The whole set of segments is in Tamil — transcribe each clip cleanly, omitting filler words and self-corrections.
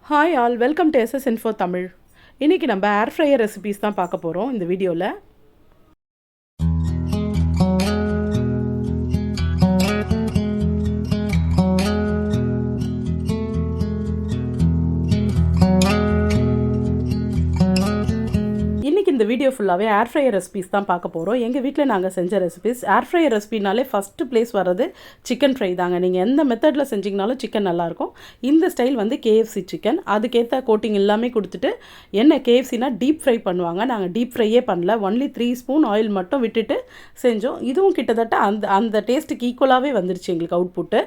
Hi all, welcome to SS info Tamil. இன்றைக்கி நம்ம ஏர் ஃப்ரையர் ரெசிபீஸ் தான் பார்க்க போகிறோம் இந்த வீடியோவில். இந்த வீடியோ ஃபுல்லாகவே ஏர் ஃப்ரையர் ரெசிபீஸ் தான் பார்க்க போகிறோம். எங்கள் வீட்டில் நாங்கள் செஞ்ச ரெசிபீஸ். ஏர் ஃப்ரையர் ரெசிபினாலே ஃபஸ்ட்டு ப்ளேஸ் வர்றது சிக்கன் ஃப்ரை தாங்க. நீங்கள் எந்த மெத்தடில் செஞ்சிங்கனாலும் சிக்கன் நல்லாயிருக்கும். இந்த ஸ்டைல் வந்து கேஎஃப்சி சிக்கன், அதுக்கேற்ற கோட்டிங் எல்லாமே கொடுத்துட்டு, என்ன கேஎஃப்சினா டீப் ஃப்ரை பண்ணுவாங்க. நாங்கள் டீப் ஃப்ரையே பண்ணல, ஒன்லி 3 ஸ்பூன் ஆயில் மட்டும் விட்டுட்டு செஞ்சோம். இதுவும் கிட்டத்தட்ட அந்த டேஸ்ட்டுக்கு ஈக்குவலாகவே வந்துருச்சு எங்களுக்கு அவுட்புட்டு.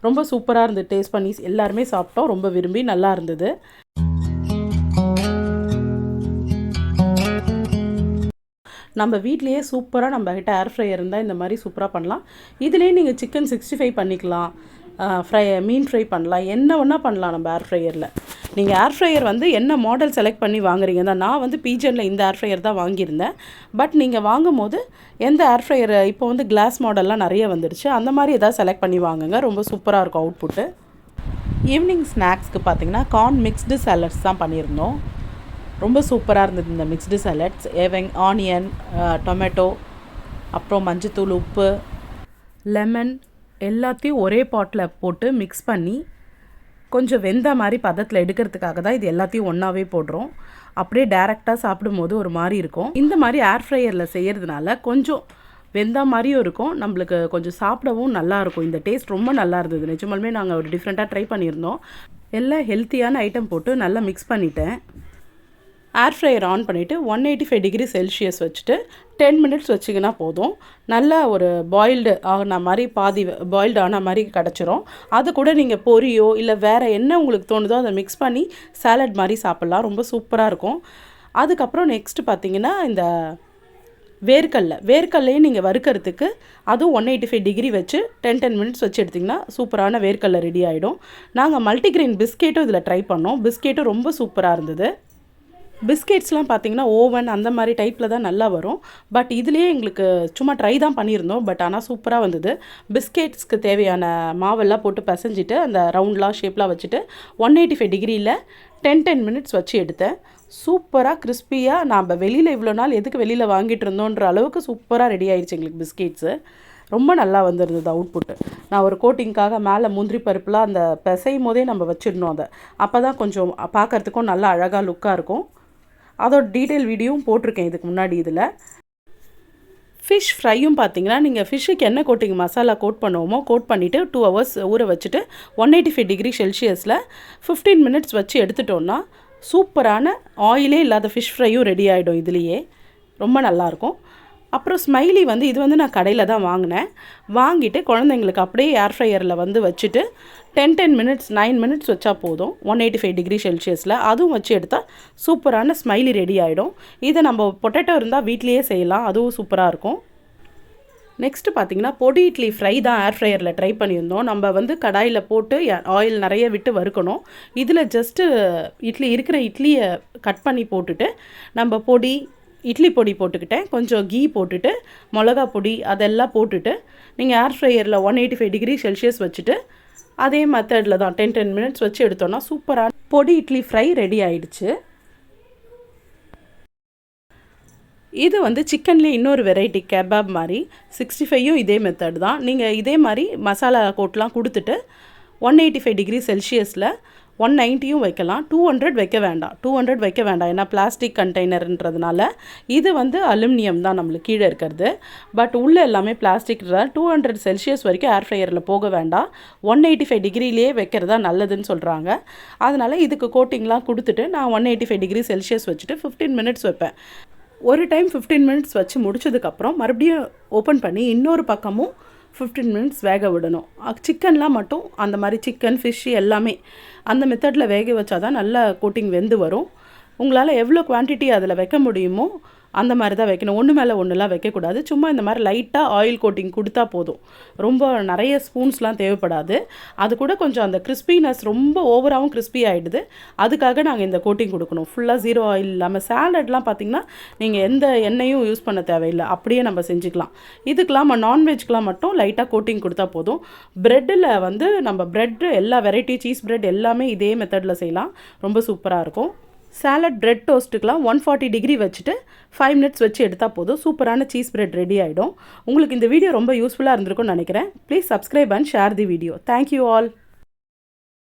ரொம்ப சூப்பராக இருந்தது. டேஸ்ட் பண்ணி எல்லாருமே சாப்பிட்டோம், ரொம்ப விரும்பி நல்லா இருந்தது. நம்ம வீட்லேயே சூப்பராக நம்மக்கிட்ட ஏர் ஃப்ரையர் இருந்தால் இந்த மாதிரி சூப்பராக பண்ணலாம். இதுலேயே நீங்கள் சிக்கன் 65 பண்ணிக்கலாம், மீன் ஃப்ரை பண்ணலாம், என்ன ஒன்றா பண்ணலாம் நம்ம ஏர் ஃப்ரையரில். நீங்கள் ஏர் ஃப்ரையர் வந்து என்ன மாடல் செலக்ட் பண்ணி வாங்குறீங்க தான். நான் வந்து பீஜனில் இந்த ஏர் ஃப்ரையர் தான் வாங்கியிருந்தேன். பட் நீங்கள் வாங்கும் போது எந்த ஏர் ஃப்ரையர், இப்போ வந்து கிளாஸ் மாடல்லாம் நிறைய வந்துடுச்சு, அந்த மாதிரி எதாவது செலக்ட் பண்ணி வாங்குங்க. ரொம்ப சூப்பராக இருக்கும் அவுட்புட்டு. ஈவினிங் ஸ்நாக்ஸ்க்கு பார்த்திங்கன்னா கார்ன் மிக்ஸ்டு சாலட்ஸ் தான் பண்ணியிருந்தோம். ரொம்ப சூப்பராக இருந்தது இந்த மிக்ஸ்டு சாலட்ஸ். ஆனியன், டொமேட்டோ, அப்புறம் மஞ்சத்தூள், உப்பு, லெமன் எல்லாத்தையும் ஒரே பாட்டில் போட்டு மிக்ஸ் பண்ணி கொஞ்சம் வெந்த மாதிரி பதத்தில் எடுக்கிறதுக்காக தான் இது எல்லாத்தையும் ஒன்றாவே போடுறோம். அப்படியே டேரெக்டாக சாப்பிடும்போது ஒரு மாதிரி இருக்கும். இந்த மாதிரி ஏர் ஃப்ரையரில் செய்கிறதுனால கொஞ்சம் வெந்த மாதிரியும் இருக்கும், நம்மளுக்கு கொஞ்சம் சாப்பிடவும் நல்லாயிருக்கும். இந்த டேஸ்ட் ரொம்ப நல்லா இருந்தது. நிஜமாலுமே நாங்கள் ஒரு டிஃப்ரெண்ட்டாக ட்ரை பண்ணியிருந்தோம். எல்லாம் ஹெல்த்தியான ஐட்டம் போட்டு நல்லா மிக்ஸ் பண்ணிட்டேன். ஏர் ஃப்ரையர் ஆன் பண்ணிவிட்டு 185 டிகிரி செல்சியஸ் வச்சுட்டு 10 மினிட்ஸ் வச்சிங்கன்னா போதும். நல்லா ஒரு பாயில்டு ஆன மாதிரி, பாதி பாயில்டு ஆன மாதிரி கிடச்சிரும். அது கூட நீங்கள் பொரியோ இல்லை வேறு என்ன உங்களுக்கு தோணுதோ அதை மிக்ஸ் பண்ணி சாலட் மாதிரி சாப்பிட்லாம். ரொம்ப சூப்பராக இருக்கும். அதுக்கப்புறம் நெக்ஸ்ட்டு பார்த்திங்கன்னா இந்த வேர்க்கல்லையும் நீங்கள் வறுக்கிறதுக்கு அதுவும் 185 டிகிரி வச்சு 10 மினிட்ஸ் வச்சு எடுத்திங்கன்னா சூப்பரான வேர்க்கல்லை ரெடி ஆகிடும். நாங்கள் மல்டிக்ரெயின் பிஸ்கெட்டும் இதில் ட்ரை பண்ணோம். பிஸ்கெட்டும் ரொம்ப சூப்பராக இருந்தது. பிஸ்கெட்ஸ்லாம் பார்த்திங்கன்னா ஓவன் அந்த மாதிரி டைப்பில் தான் நல்லா வரும். பட் இதுலேயே எங்களுக்கு சும்மா ட்ரை தான் பண்ணியிருந்தோம். பட் ஆனால் சூப்பராக வந்தது. பிஸ்கெட்ஸ்க்கு தேவையான மாவெல்லாம் போட்டு பிசைஞ்சிட்டு அந்த ரவுண்ட்லாம் ஷேப்லாம் வச்சுட்டு 185 டிகிரியில் 10 மினிட்ஸ் வச்சு எடுத்தேன். சூப்பராக கிறிஸ்பியாக, நாம் வெளியில் இவ்வளோ நாள் எதுக்கு வெளியில் வாங்கிட்டு இருந்தோன்ற அளவுக்கு சூப்பராக ரெடி ஆகிடுச்சு எங்களுக்கு பிஸ்கெட்ஸு. ரொம்ப நல்லா வந்துருந்தது அவுட்புட்டு. நான் ஒரு கோட்டிங்காக மேலே முந்திரி பருப்புலாம் அந்த பிசையும் போதே நம்ம வச்சிடணும். அதை அப்போ தான் கொஞ்சம் பார்க்குறதுக்கும் நல்லா அழகாக லுக்காக இருக்கும். அதோட டீட்டெயில் வீடியோவும் போட்டிருக்கேன் இதுக்கு முன்னாடி. இதில் ஃபிஷ் ஃப்ரையும் பார்த்திங்கன்னா, நீங்கள் ஃபிஷ்ஷுக்கு என்ன கோட்டிங் மசாலா கோட் பண்ணுவோமோ கோட் பண்ணிவிட்டு 2 ஹவர்ஸ் ஊற வச்சுட்டு 185 டிகிரி செல்சியஸில் 15 மினிட்ஸ் வச்சு எடுத்துட்டோன்னா சூப்பரான ஆயிலே இல்லாத ஃபிஷ் ஃப்ரையும் ரெடி ஆகிடும். இதுலேயே ரொம்ப நல்லாயிருக்கும். அப்புறம் ஸ்மைலி வந்து இது வந்து நான் கடையில் தான் வாங்கிட்டு குழந்தைங்களுக்கு அப்படியே ஏர் ஃப்ரையரில் வந்து வச்சுட்டு 10 மினிட்ஸ் 9 மினிட்ஸ் வச்சா போதும் 185 டிகிரி செல்சியஸில். அதுவும் வச்சு எடுத்தால் சூப்பரான ஸ்மைலி ரெடி ஆகிடும். இதை நம்ம பொட்டேட்டோ இருந்தால் வீட்லேயே செய்யலாம், அதுவும் சூப்பராக இருக்கும். நெக்ஸ்ட்டு பார்த்திங்கன்னா பொடி இட்லி ஃப்ரை தான் ஏர் ஃப்ரையரில் ட்ரை பண்ணியிருந்தோம். நம்ம வந்து கடாயில் போட்டு ஆயில் நிறைய விட்டு வறுக்கணும். இதில் ஜஸ்ட்டு இட்லியை கட் பண்ணி போட்டுட்டு நம்ம இட்லி பொடி போட்டுக்கிட்டேன், கொஞ்சம் கீ போட்டுட்டு மிளகா பொடி அதெல்லாம் போட்டுட்டு நீங்கள் ஏர் ஃப்ரையரில் 185 டிகிரி செல்சியஸ் வச்சுட்டு அதே மெத்தடில் தான் 10 மினிட்ஸ் வச்சு எடுத்தோன்னா சூப்பரான பொடி இட்லி ஃப்ரை ரெடி ஆகிடுச்சு. இது வந்து சிக்கன்லேயே இன்னொரு வெரைட்டி கெபாப் மாதிரி 65யும் இதே மெத்தட் தான். நீங்கள் இதே மாதிரி மசாலா கோட்லாம் கொடுத்துட்டு 185 டிகிரி செல்சியஸில் 190யும் வைக்கலாம். 200 வைக்க வேண்டாம். ஏன்னா பிளாஸ்டிக் கண்டெய்னர்ன்றதுனால. இது வந்து அலுமினியம் தான் நம்மளுக்கு கீழே இருக்கிறது. பட் உள்ளே எல்லாமே பிளாஸ்டிக். 200 செல்சியஸ் வரைக்கும் ஏர் ஃப்ரையரில் போக வேண்டாம், 185 டிகிரிலேயே வைக்கிறதா நல்லதுன்னு சொல்கிறாங்க. அதனால் இதுக்கு கோட்டிங்லாம் கொடுத்துட்டு நான் 185 டிகிரி செல்சியஸ் வச்சுட்டு 15 மினிட்ஸ் வைப்பேன். ஒரு டைம் 15 மினிட்ஸ் வச்சு முடிச்சதுக்கப்புறம் மறுபடியும் ஓப்பன் பண்ணி இன்னொரு பக்கமும் 15 மினிட்ஸ் வேக விடணும். சிக்கன்லாம் மட்டும் அந்த மாதிரி சிக்கன், ஃபிஷ்ஷு எல்லாமே அந்த மெத்தடில் வேக வச்சா தான் நல்லா கோட்டிங் வெந்து வரும். உங்களால் எவ்வளோ குவான்டிட்டி அதில் வைக்க முடியுமோ அந்த மாதிரி தான் வைக்கணும். ஒன்று மேலே ஒன்றுலாம் வைக்கக்கூடாது. சும்மா இந்த மாதிரி லைட்டாக ஆயில் கோட்டிங் கொடுத்தா போதும். ரொம்ப நிறைய ஸ்பூன்ஸ்லாம் தேவைப்படாது. அது கூட கொஞ்சம் அந்த கிறிஸ்பினஸ் ரொம்ப ஓவராகவும் கிறிஸ்பி ஆகிடுது. அதுக்காக நாங்கள் இந்த கோட்டிங் கொடுக்கணும். ஃபுல்லாக 0 ஆயில் இல்லாமல். சாலட்லாம் பார்த்திங்கன்னா நீங்கள் எந்த எண்ணெயும் யூஸ் பண்ண தேவையில்லை, அப்படியே நம்ம செஞ்சுக்கலாம். இதுக்கெலாம் நான்வெஜ்க்கெலாம் மட்டும் லைட்டாக கோட்டிங் கொடுத்தா போதும். ப்ரெட்டில் வந்து நம்ம ப்ரெட்டு எல்லா வெரைட்டி சீஸ் ப்ரெட் எல்லாமே இதே மெத்தடில் செய்யலாம். ரொம்ப சூப்பராக இருக்கும். சாலட் பிரெட் டோஸ்ட்டுக்கெலாம் 140 டிகிரி வச்சுட்டு 5 மினிட்ஸ் வச்சு எடுத்தால் போதும். சூப்பரான சீஸ் பிரெட் ரெடி ஆகிடும். உங்களுக்கு இந்த வீடியோ ரொம்ப யூஸ்ஃபுல்லாக இருந்திருக்கும்னு நினைக்கிறேன். Please subscribe and share the video. Thank you all.